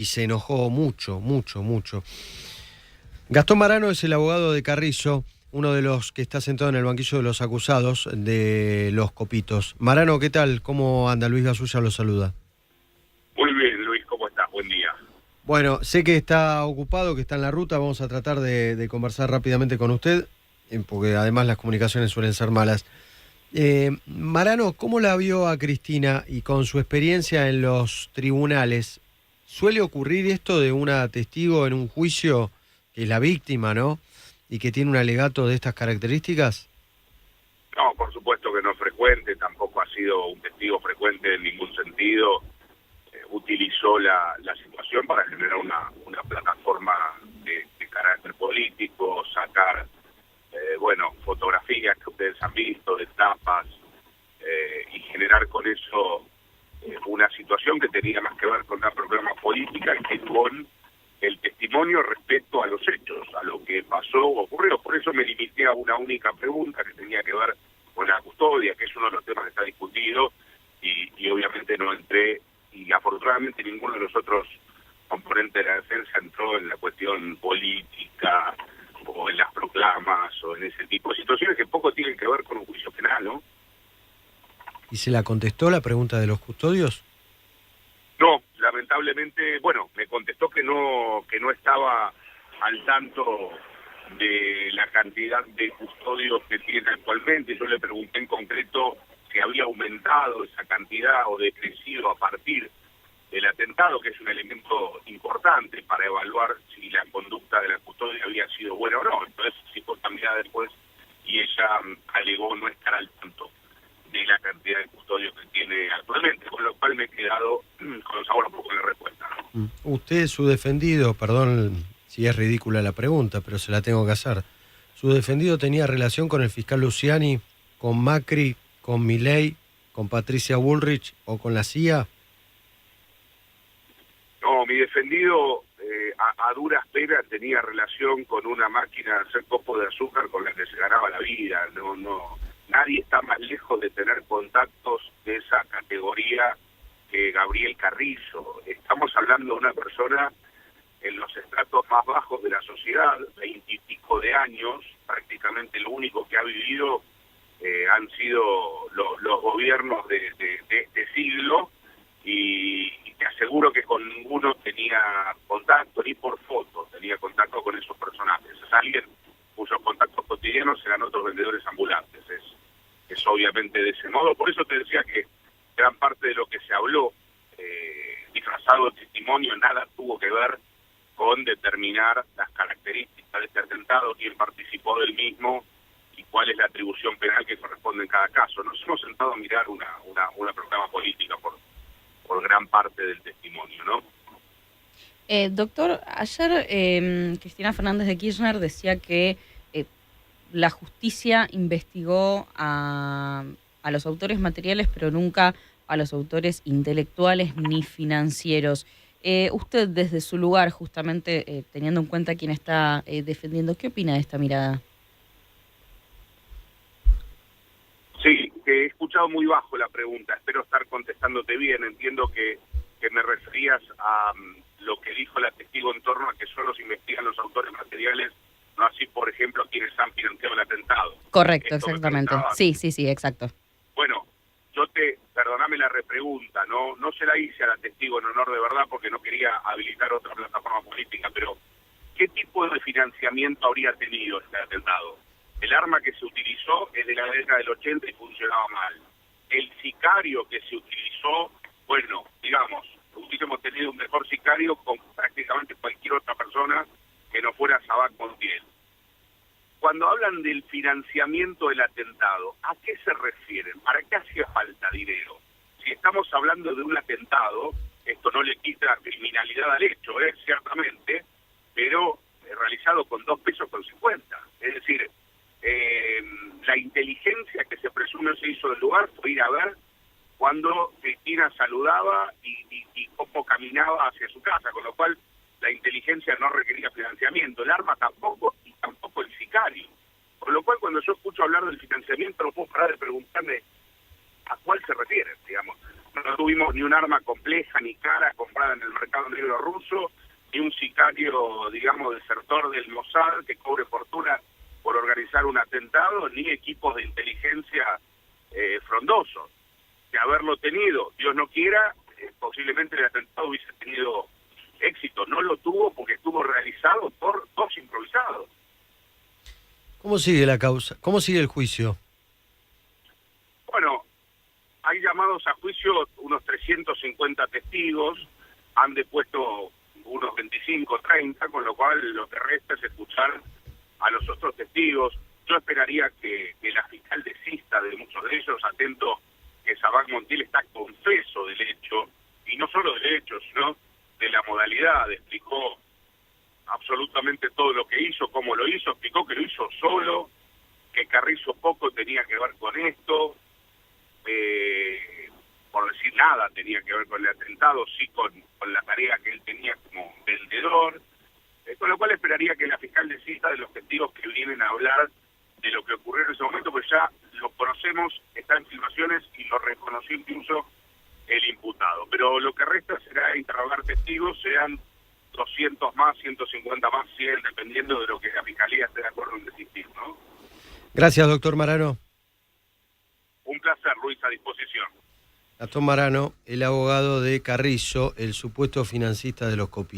y se enojó mucho, mucho, mucho. Gastón Marano es el abogado de Carrizo, uno de los que está sentado en el banquillo de los acusados de los copitos. Marano, ¿qué tal? ¿Cómo anda? Luis Gasulla lo saluda. Muy bien, Luis, ¿cómo estás? Buen día. Bueno, sé que está ocupado, que está en la ruta, vamos a tratar de conversar rápidamente con usted, porque además las comunicaciones suelen ser malas. Marano, ¿cómo la vio a Cristina y con su experiencia en los tribunales? ¿Suele ocurrir esto de una testigo en un juicio que es la víctima, ¿no? Y que tiene un alegato de estas características? No, por supuesto que no es frecuente, tampoco ha sido un testigo frecuente en ningún sentido. Utilizó la situación para generar una plataforma de carácter político, sacar, fotografías que ustedes han visto, de tapas, y generar con eso una situación que tenía más que ver con una programa política que con el testimonio respecto a los hechos, a lo que pasó o ocurrió. Por eso me limité a una única pregunta que tenía que ver con la custodia, que es uno de los temas que está discutido, y obviamente no entré, y afortunadamente ninguno de los otros componentes de la defensa entró en la cuestión política o en las proclamas o en ese tipo de situaciones que poco tienen que ver con un juicio penal, ¿no? ¿Y se la contestó la pregunta de los custodios? No, lamentablemente, me contestó que no estaba al tanto de la cantidad de custodios que tiene actualmente. Yo le pregunté en concreto si había aumentado esa cantidad o decrecido a partir del atentado, que es un elemento importante para evaluar si la conducta de la custodia había sido buena o no. Entonces, si fue cambiada después, y ella alegó no estar al tanto de la cantidad de custodios que tiene actualmente, con lo cual me he quedado con sabor un poco de respuesta, ¿no? Usted, su defendido, perdón si es ridícula la pregunta, pero se la tengo que hacer. ¿Su defendido tenía relación con el fiscal Luciani, con Macri, con Milei, con Patricia Bullrich o con la CIA? No, mi defendido a duras penas tenía relación con una máquina de hacer copo de azúcar con la que se ganaba la vida. No, nadie está más lejos de tener contactos de esa categoría que Gabriel Carrizo. Estamos hablando de una persona en los estratos más bajos de la sociedad, 20 y pico de años, prácticamente lo único que ha vivido han sido los gobiernos de este siglo, y te aseguro que con ninguno tenía contacto, ni por foto tenía contacto con esos personajes. Es alguien cuyos contactos cotidianos eran otros vendedores ambulantes. Es obviamente de ese modo. Por eso te decía que gran parte de lo que se habló, disfrazado de testimonio, nada tuvo que ver con determinar las características de este atentado, quién participó del mismo y cuál es la atribución penal que corresponde en cada caso. Nos hemos sentado a mirar una programa política por gran parte del testimonio, ¿no? Doctor, ayer Cristina Fernández de Kirchner decía que la justicia investigó a los autores materiales, pero nunca a los autores intelectuales ni financieros. Usted, desde su lugar, justamente teniendo en cuenta quién está defendiendo, ¿qué opina de esta mirada? Sí, he escuchado muy bajo la pregunta, espero estar contestándote bien. Entiendo que me referías a lo que dijo la testigo en torno a que solo se investigan los autores materiales, no así, por ejemplo, quienes han financiado el atentado. Correcto, exactamente. Sí, exacto. Bueno, perdóname la repregunta, no se la hice a la testigo en honor de verdad porque no quería habilitar otra plataforma política, pero ¿qué tipo de financiamiento habría tenido este atentado? El arma que se utilizó es de la década del 80 y funcionaba mal. El sicario que se utilizó, digamos, hubiésemos tenido un mejor sicario con prácticamente cualquier otra persona que no fuera Sabac Montiel. Cuando hablan del financiamiento del atentado, ¿a qué se refieren? ¿Para qué hacía falta dinero? Si estamos hablando de un atentado, esto no le quita criminalidad al hecho, ciertamente, pero realizado con 2 pesos con 50. Es decir, la inteligencia que se presume se hizo del lugar fue ir a ver cuando Cristina saludaba y cómo caminaba hacia su casa, con lo cual la inteligencia no requería financiamiento, el arma tampoco, y tampoco el sicario. Con lo cual, cuando yo escucho hablar del financiamiento, no puedo parar de preguntarme a cuál se refieren, digamos. No tuvimos ni un arma compleja ni cara comprada en el mercado negro ruso, ni un sicario, digamos, desertor del Mossad que cobre fortuna por organizar un atentado, ni equipos de inteligencia frondosos. De haberlo tenido, Dios no quiera, posiblemente el atentado hubiese tenido éxito. No lo tuvo porque estuvo realizado por dos improvisados. ¿Cómo sigue la causa? ¿Cómo sigue el juicio? Bueno, hay llamados a juicio unos 350 testigos, han depuesto unos 25, 30, con lo cual lo que resta es escuchar a los otros testigos. Yo esperaría que la fiscal desista de muchos de ellos, atento que Sabac Montiel está confeso del hecho, y no solo del hecho, sino de la modalidad. Explicó absolutamente todo lo que hizo, cómo lo hizo, explicó que lo hizo solo, que Carrizo poco tenía que ver con esto, por decir nada tenía que ver con el atentado, sí con la tarea que él tenía como vendedor, con lo cual esperaría que la fiscal desista de los testigos que vienen a hablar de lo que ocurrió en ese momento, pues ya lo conocemos, está en filmaciones y lo reconoció incluso el imputado. Pero lo que resta será interrogar testigos, sean 200 más, 150 más, 100, dependiendo de lo que la fiscalía esté de acuerdo en desistir, ¿no? Gracias, doctor Marano. Un placer, Luis, a disposición. Gastón Marano, el abogado de Carrizo, el supuesto financista de los copistas.